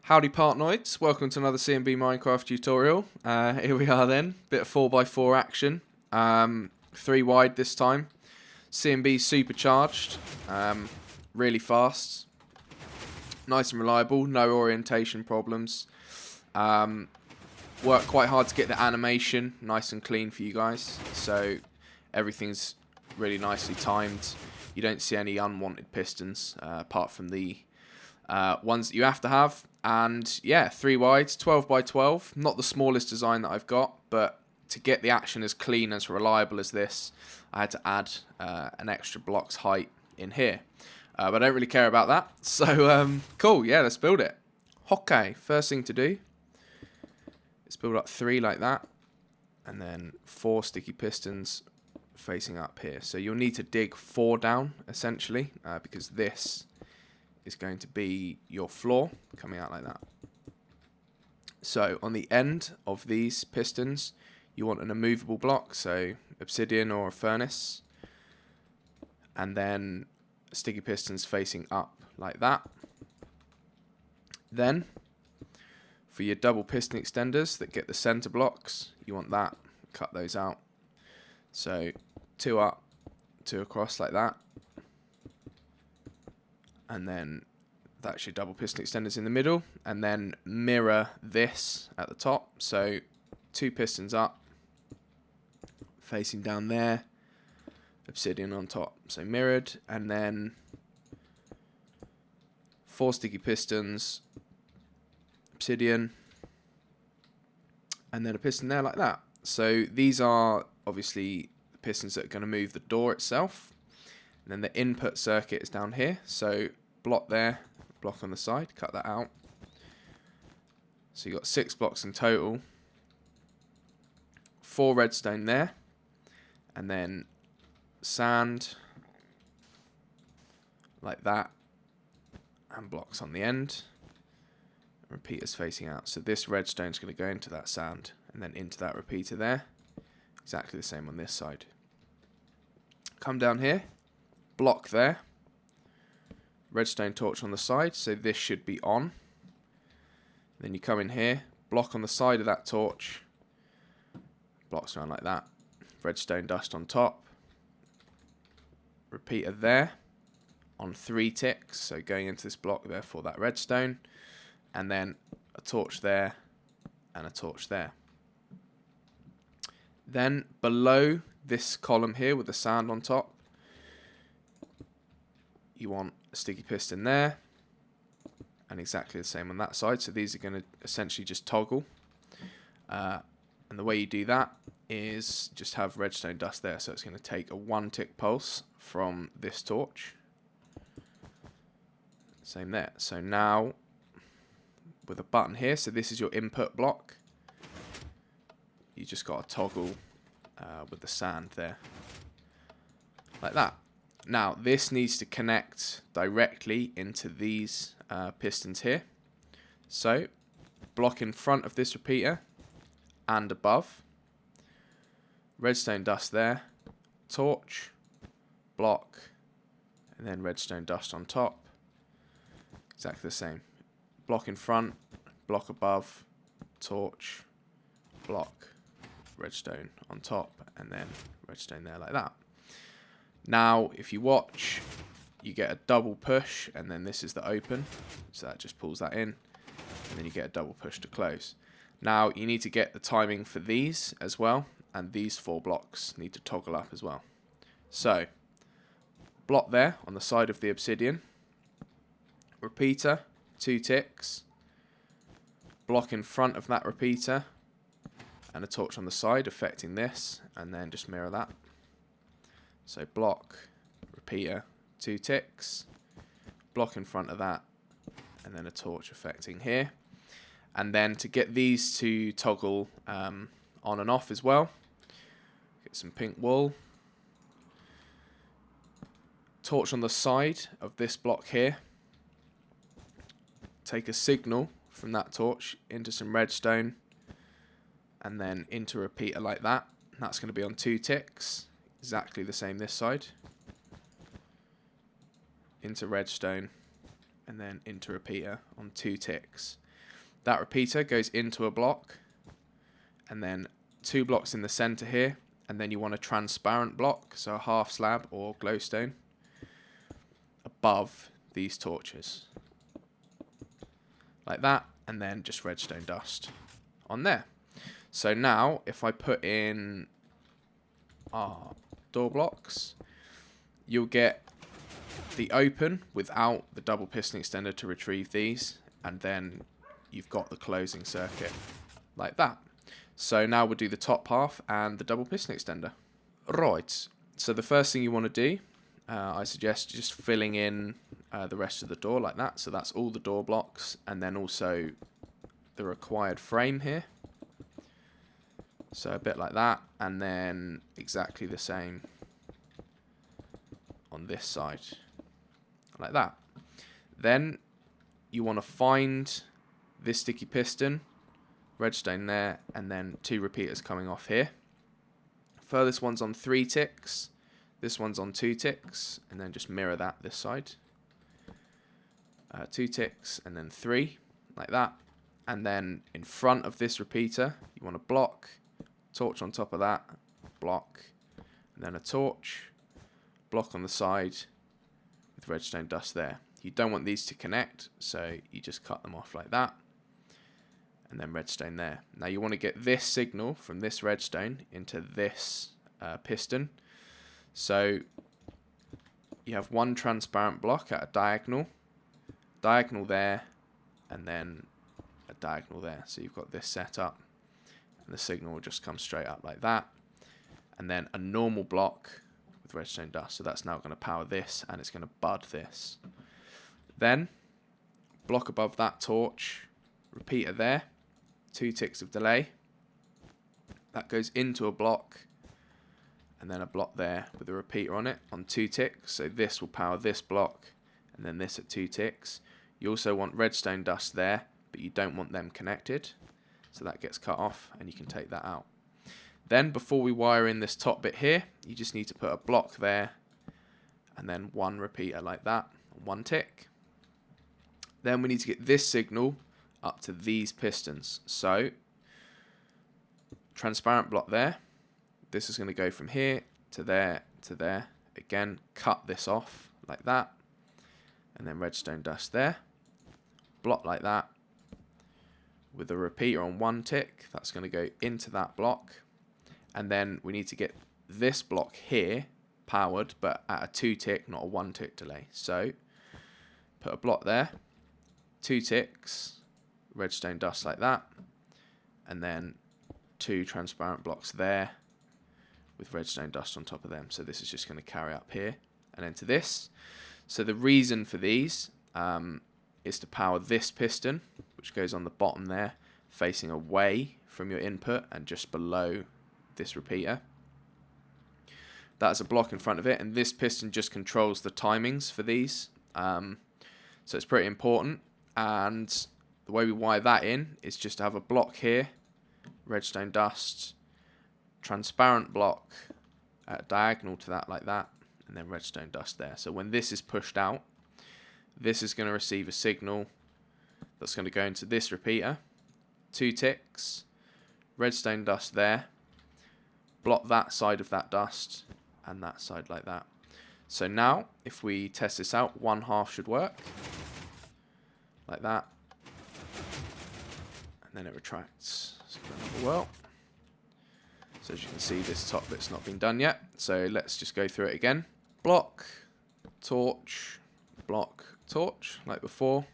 Howdy Partnoids, welcome to another CNB Minecraft tutorial. Here we are then, bit of 4x4 action, 3 wide this time. CNB Supercharged, really fast, nice and reliable, no orientation problems. Worked quite hard to get the animation nice and clean for you guys, so everything's really nicely timed. You don't see any unwanted pistons apart from the ones that you have to have. And yeah, 3 wides, 12 by 12, not the smallest design that I've got, but to get the action as clean, as reliable as this, I had to add an extra block's height in here. But I don't really care about that, so cool, yeah, let's build it. Okay, first thing to do is build up 3 like that, and then 4 sticky pistons facing up here. So you'll need to dig 4 down, essentially, because this is going to be your floor coming out like that. So on the end of these pistons you want an immovable block, so obsidian or a furnace, and then sticky pistons facing up like that. Then for your double piston extenders that get the center blocks, you want that, cut those out. So 2 up, 2 across like that. And then that's your double piston extenders in the middle, and then mirror this at the top. So 2 pistons up, facing down there, obsidian on top, so mirrored, and then 4 sticky pistons, obsidian, and then a piston there like that. So these are obviously the pistons that are going to move the door itself. And then the input circuit is down here, so block there, block on the side, cut that out. So you've got 6 blocks in total, 4 redstone there, and then sand like that, and blocks on the end, repeaters facing out. So this redstone is going to go into that sand and then into that repeater there, exactly the same on this side. Come down here, block there, redstone torch on the side, so this should be on. Then you come in here, block on the side of that torch, blocks around like that, redstone dust on top, repeater there on 3 ticks, so going into this block there for that redstone, and then a torch there and a torch there. Then below this column here with the sand on top, you want a sticky piston there, and exactly the same on that side. So these are going to essentially just toggle, and the way you do that is just have redstone dust there. So it's going to take a 1 tick pulse from this torch, same there. So now with a button here, so this is your input block, you just got to toggle with the sand there like that. Now this needs to connect directly into these pistons here. So block in front of this repeater and above, redstone dust there, torch, block, and then redstone dust on top, exactly the same. Block in front, block above, torch, block, redstone on top, and then redstone there like that. Now, if you watch, you get a double push, and then this is the open, so that just pulls that in, and then you get a double push to close. Now, you need to get the timing for these as well, and these 4 blocks need to toggle up as well. So, block there on the side of the obsidian, repeater, 2 ticks, block in front of that repeater, and a torch on the side affecting this, and then just mirror that. So block, repeater, 2 ticks, block in front of that, and then a torch affecting here. And then to get these to toggle on and off as well, get some pink wool, torch on the side of this block here, take a signal from that torch into some redstone, and then into a repeater like that. That's going to be on 2 ticks. Exactly the same this side, into redstone, and then into repeater on 2 ticks. That repeater goes into a block, and then 2 blocks in the center here, and then you want a transparent block, so a half slab or glowstone, above these torches. Like that, and then just redstone dust on there. So now, if I put in our door blocks, you'll get the open without the double piston extender to retrieve these, and then you've got the closing circuit like that. So now we'll do the top half and the double piston extender. Right, so the first thing you want to do, I suggest just filling in the rest of the door like that. So that's all the door blocks, and then also the required frame here. So a bit like that, and then exactly the same on this side, like that. Then you want to find this sticky piston, redstone there, and then 2 repeaters coming off here. Furthest one's on 3 ticks, this one's on 2 ticks, and then just mirror that this side. 2 ticks and then 3, like that. And then in front of this repeater, you want a block, torch on top of that, block, and then a torch, block on the side with redstone dust there. You don't want these to connect, so you just cut them off like that, and then redstone there. Now you want to get this signal from this redstone into this piston. So you have 1 transparent block at a diagonal there, and then a diagonal there. So you've got this set up, and the signal will just come straight up like that. And then a normal block with redstone dust. So that's now going to power this, and it's going to bud this. Then block above that torch, repeater there, 2 ticks of delay. That goes into a block, and then a block there with a repeater on it on 2 ticks. So this will power this block, and then this at 2 ticks. You also want redstone dust there, but you don't want them connected. So that gets cut off, and you can take that out. Then before we wire in this top bit here, you just need to put a block there, and then 1 repeater like that, 1 tick. Then we need to get this signal up to these pistons. So transparent block there. This is going to go from here to there to there. Again, cut this off like that, and then redstone dust there. Block like that with a repeater on 1 tick. That's going to go into that block, and then we need to get this block here powered, but at a 2 tick, not a 1 tick delay. So put a block there, 2 ticks, redstone dust like that, and then 2 transparent blocks there with redstone dust on top of them. So this is just going to carry up here and into this. So the reason for these is to power this piston, which goes on the bottom there, facing away from your input and just below this repeater. That's a block in front of it, and this piston just controls the timings for these. So it's pretty important. And the way we wire that in is just to have a block here, redstone dust, transparent block at diagonal to that like that, and then redstone dust there. So when this is pushed out, this is going to receive a signal that's going to go into this repeater, 2 ticks, redstone dust there, block that side of that dust, and that side like that. So now if we test this out, 1/2 should work like that, and then it retracts. So well, so as you can see, this top bit's not been done yet, so let's just go through it again. Block, torch, block, torch, like before.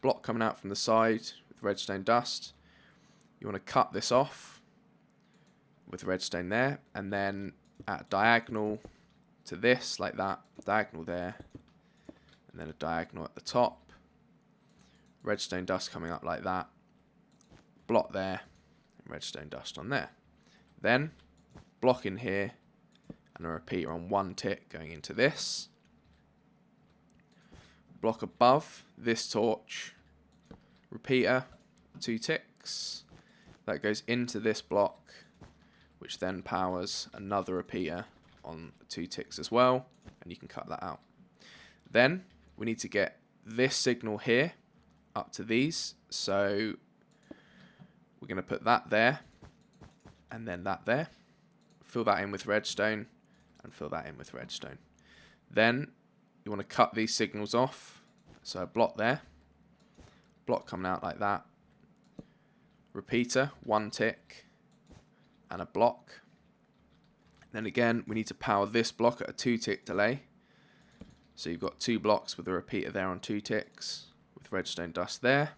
Block coming out from the side with redstone dust. You want to cut this off with redstone there, and then at diagonal to this, like that, diagonal there, and then a diagonal at the top. Redstone dust coming up like that. Block there, and redstone dust on there. Then block in here, and a repeater on 1 tick going into this. Block above this torch, repeater, 2 ticks. That goes into this block, which then powers another repeater on 2 ticks as well, and you can cut that out. Then we need to get this signal here up to these. So we're going to put that there and then that there. Fill that in with redstone and fill that in with redstone. Then you want to cut these signals off. So a block there, block coming out like that, repeater, 1 tick, and a block. Then again, we need to power this block at a 2 tick delay. So you've got 2 blocks with a repeater there on 2 ticks, with redstone dust there,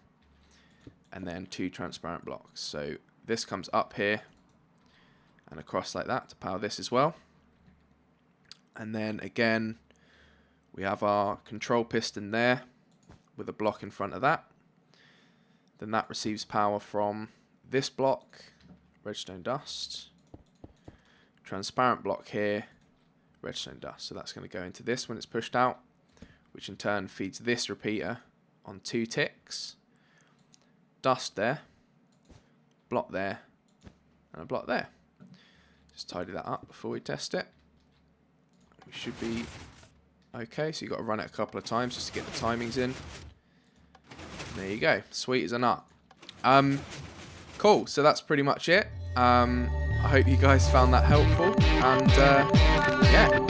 and then 2 transparent blocks. So this comes up here and across like that to power this as well. And then again, we have our control piston there with a block in front of that. Then that receives power from this block, redstone dust, transparent block here, redstone dust. So that's going to go into this when it's pushed out, which in turn feeds this repeater on 2 ticks, dust there, block there, and a block there. Just tidy that up before we test it. We should be okay. So you've got to run it a couple of times just to get the timings in. There you go, sweet as a nut. Cool, so that's pretty much it. I hope you guys found that helpful, and yeah,